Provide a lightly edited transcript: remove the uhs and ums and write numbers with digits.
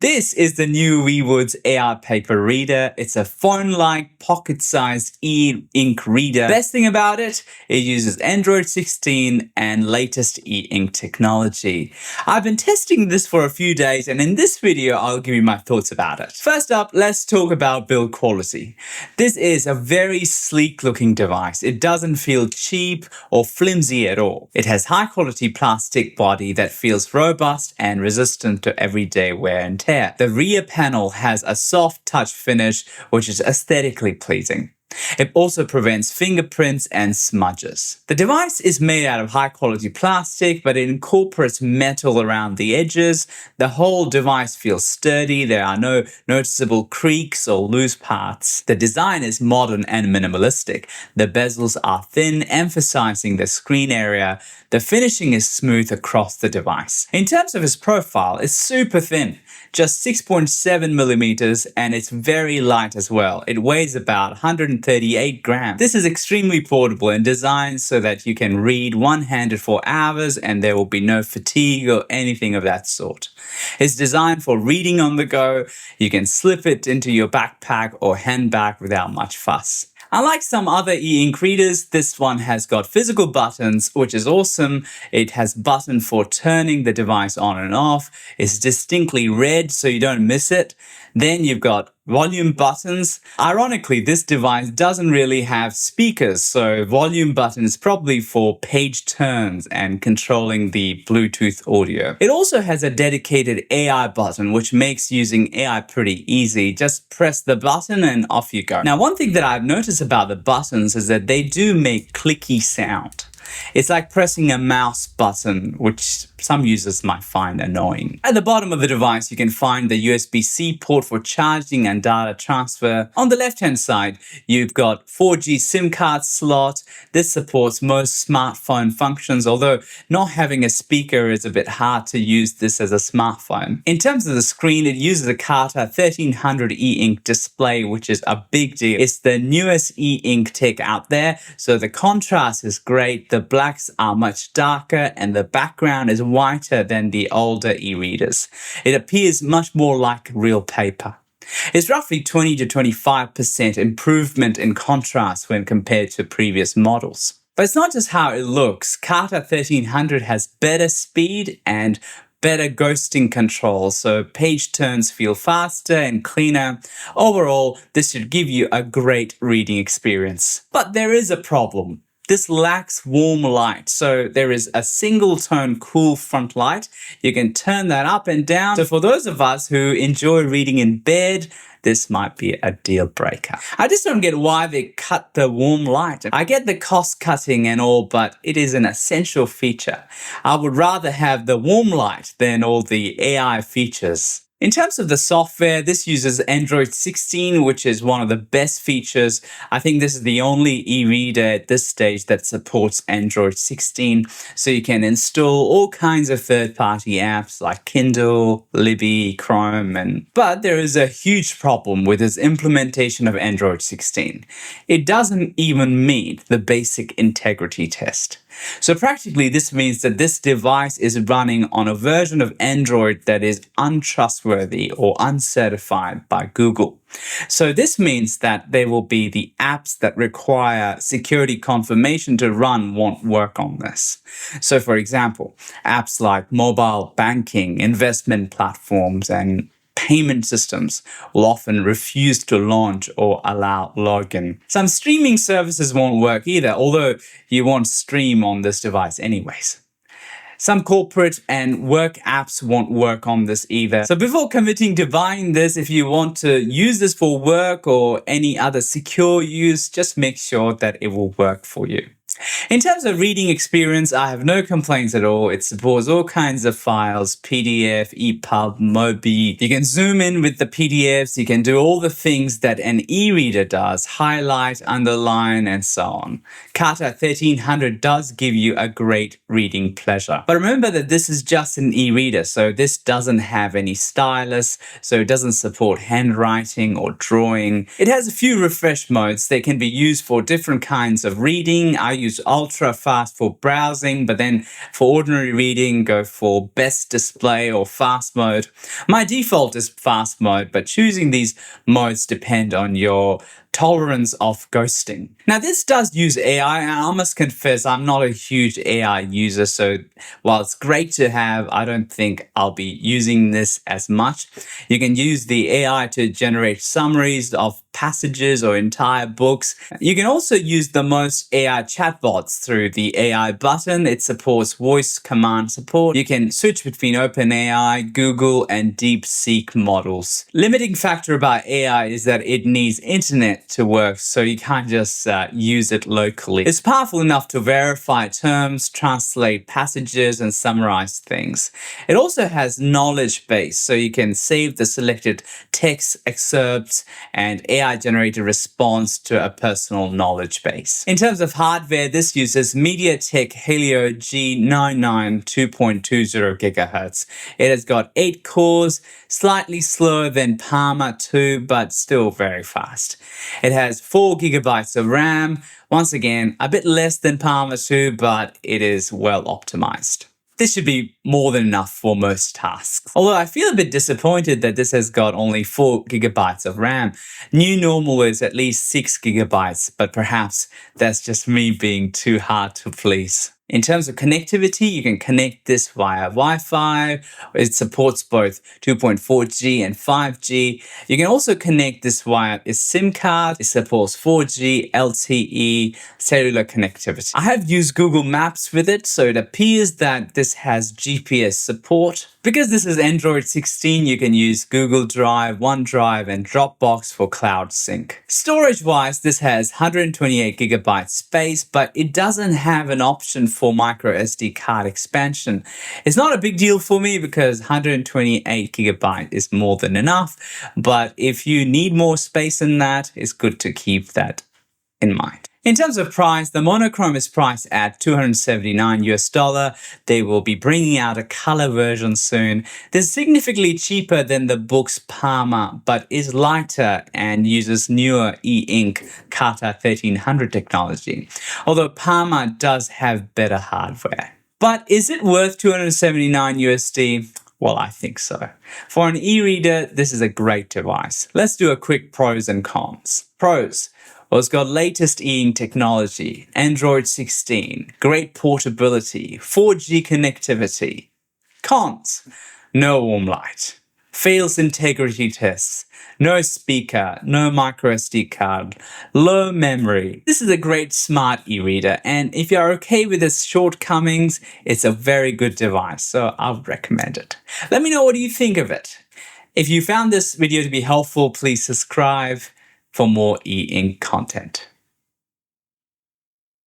This is the new Viwoods AiPaper Reader. It's a phone-like, pocket-sized e-ink reader. Best thing about it, it uses Android 16 and latest e-ink technology. I've been testing this for a few days, and in this video, I'll give you my thoughts about it. First up, let's talk about build quality. This is a very sleek-looking device. It doesn't feel cheap or flimsy at all. It has high-quality plastic body that feels robust and resistant to everyday wear and tear. The rear panel has a soft touch finish, which is aesthetically pleasing. It also prevents fingerprints and smudges. The device is made out of high-quality plastic, but it incorporates metal around the edges. The whole device feels sturdy. There are no noticeable creaks or loose parts. The design is modern and minimalistic. The bezels are thin, emphasizing the screen area. The finishing is smooth across the device. In terms of its profile, it's super thin, just 6.7 millimeters, and it's very light as well. It weighs about 138 grams. This is extremely portable and designed so that you can read one-handed for hours and there will be no fatigue or anything of that sort. It's designed for reading on the go. You can slip it into your backpack or handbag without much fuss. Unlike some other e-ink readers, this one has got physical buttons, which is awesome. It has button for turning the device on and off. It's distinctly red, so you don't miss it. Then you've got volume buttons. Ironically, this device doesn't really have speakers, so volume button is probably for page turns and controlling the Bluetooth audio. It also has a dedicated AI button, which makes using AI pretty easy. Just press the button and off you go. Now, one thing that I've noticed about the buttons is that they do make clicky sound. It's like pressing a mouse button, which some users might find annoying. At the bottom of the device, you can find the USB-C port for charging and data transfer. On the left-hand side, you've got 4G SIM card slot. This supports most smartphone functions, although not having a speaker is a bit hard to use this as a smartphone. In terms of the screen, it uses a Carta 1300 e-ink display, which is a big deal. It's the newest e-ink tech out there, so the contrast is great. The blacks are much darker and the background is whiter than the older e-readers. It appears much more like real paper. It's roughly 20 to 25% improvement in contrast when compared to previous models. But it's not just how it looks. Carta 1300 has better speed and better ghosting control, so page turns feel faster and cleaner. Overall, this should give you a great reading experience. But there is a problem. This lacks warm light, so there is a single tone cool front light. You can turn that up and down. So for those of us who enjoy reading in bed, this might be a deal breaker. I just don't get why they cut the warm light. I get the cost cutting and all, but it is an essential feature. I would rather have the warm light than all the AI features. In terms of the software, this uses Android 16, which is one of the best features. I think this is the only e-reader at this stage that supports Android 16. So you can install all kinds of third-party apps like Kindle, Libby, Chrome, but there is a huge problem with its implementation of Android 16. It doesn't even meet the basic integrity test. So practically, this means that this device is running on a version of Android that is untrustworthy or uncertified by Google. So this means that there will be the apps that require security confirmation to run won't work on this. So for example, apps like mobile banking, investment platforms, and payment systems will often refuse to launch or allow login. Some streaming services won't work either, although you won't stream on this device anyways. Some corporate and work apps won't work on this either. So before committing to buying this, if you want to use this for work or any other secure use, just make sure that it will work for you. In terms of reading experience, I have no complaints at all. It supports all kinds of files, PDF, EPUB, MOBI. You can zoom in with the PDFs. You can do all the things that an e-reader does, highlight, underline, and so on. Carta 1300 does give you a great reading pleasure. But remember that this is just an e-reader, so this doesn't have any stylus, so it doesn't support handwriting or drawing. It has a few refresh modes. They can be used for different kinds of reading. I use use ultra fast for browsing, but then for ordinary reading, go for best display or fast mode. My default is fast mode, but choosing these modes depend on your tolerance of ghosting. Now, this does use AI, and I must confess I'm not a huge AI user, so while it's great to have, I don't think I'll be using this as much. You can use the AI to generate summaries of passages or entire books. You can also use the most AI chatbots through the AI button. It supports voice command support. You can switch between OpenAI, Google, and DeepSeek models. Limiting factor about AI is that it needs internet to work, so you can't just use it locally. It's powerful enough to verify terms, translate passages, and summarize things. It also has knowledge base, so you can save the selected text excerpts and AI-generated response to a personal knowledge base. In terms of hardware, this uses MediaTek Helio G99 2.20 GHz. It has got 8 cores, slightly slower than Palma 2, but still very fast. It has 4 GB of RAM, once again, a bit less than Palma 2, but it is well optimized. This should be more than enough for most tasks. Although I feel a bit disappointed that this has got only 4 GB of RAM. New normal is at least 6 GB, but perhaps that's just me being too hard to please. In terms of connectivity, you can connect this via Wi-Fi. It supports both 2.4G and 5G. You can also connect this via a SIM card. It supports 4G, LTE, cellular connectivity. I have used Google Maps with it, so it appears that this has GPS support. Because this is Android 16, you can use Google Drive, OneDrive, and Dropbox for cloud sync. Storage-wise, this has 128 GB space, but it doesn't have an option for micro SD card expansion. It's not a big deal for me because 128 GB is more than enough, but if you need more space than that, it's good to keep that in mind. In terms of price, the monochrome is priced at $279 US. They will be bringing out a color version soon. This is significantly cheaper than the Boox Palma, but is lighter and uses newer e-ink Carta 1300 technology, although Palma does have better hardware. But is it worth $279 USD? Well, I think so. For an e-reader, this is a great device. Let's do a quick pros and cons. Pros. Well, it's got latest e-ink technology, Android 16, great portability, 4G connectivity. Cons. No warm light. Fails integrity tests. No speaker, no micro SD card, low memory. This is a great smart e-reader, and if you're okay with its shortcomings, it's a very good device, so I would recommend it. Let me know what you think of it. If you found this video to be helpful, please subscribe for more e-ink content.